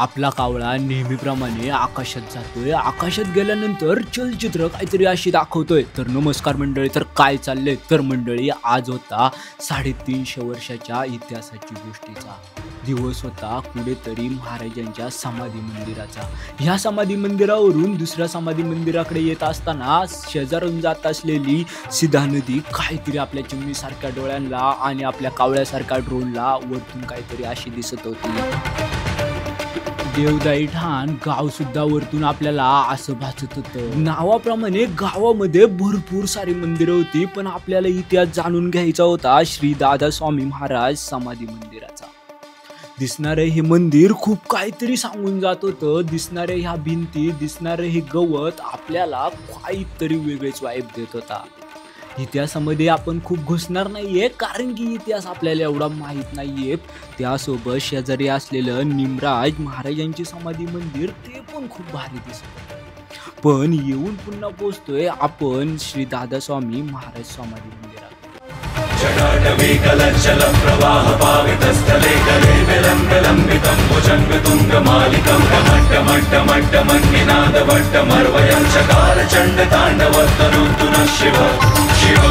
आपला कावळा नेहमीप्रमाणे आकाशात जातोय. आकाशात गेल्यानंतर चलचित्र काहीतरी अशी दाखवतोय. तर नमस्कार मंडळी, तर काय चाललंय? तर मंडळी, आज होता 350 वर्षाच्या इतिहासाची गोष्टीचा दिवस होता. कुठेतरी महाराजांच्या समाधी मंदिराचा. ह्या समाधी मंदिरावरून दुसऱ्या समाधी मंदिराकडे येत असताना शेजारून जात असलेली सिधा नदी काहीतरी आपल्या चिमणीसारख्या डोळ्यांना आणि आपल्या कावळ्यासारख्या ड्रोनला वरतून काहीतरी अशी दिसत होती. देवदाई ठाण गाव सुद्धा वरतून आपल्याला असं भासत होतं. नावाप्रमाणे गावामध्ये भरपूर सारी मंदिरं होती, पण आपल्याला इतिहास जाणून घ्यायचा होता श्री दादा स्वामी महाराज समाधी मंदिराचा. दिसणारे हे मंदिर खूप काहीतरी सांगून जात होतं. दिसणारे ह्या भिंती, दिसणारे हे गवत आपल्याला काहीतरी वेगळेच वाईब देत होता. इतिहासामध्ये आपण खूप घुसणार नाहीये, कारण की इतिहास आपल्याला एवढा माहीत नाहीये. त्यासोबत शेजारी असलेलं निमराज महाराजांची समाधी मंदिर ते पण खूप भारी दिसत. पण येऊन पुन्हा पोहोचतोय आपण श्री दादा स्वामी महाराज समाधी मंदिरात. जटाटवीकलज्जलं प्रवाह पावितस्थले गले विलम्बितं भुजङ्गतुङ्गमालिकं टमट्टमट्टमट्टमन्निनादवट्टमर्वयं चकार चण्डताण्डवतनुतु नः शिव शिव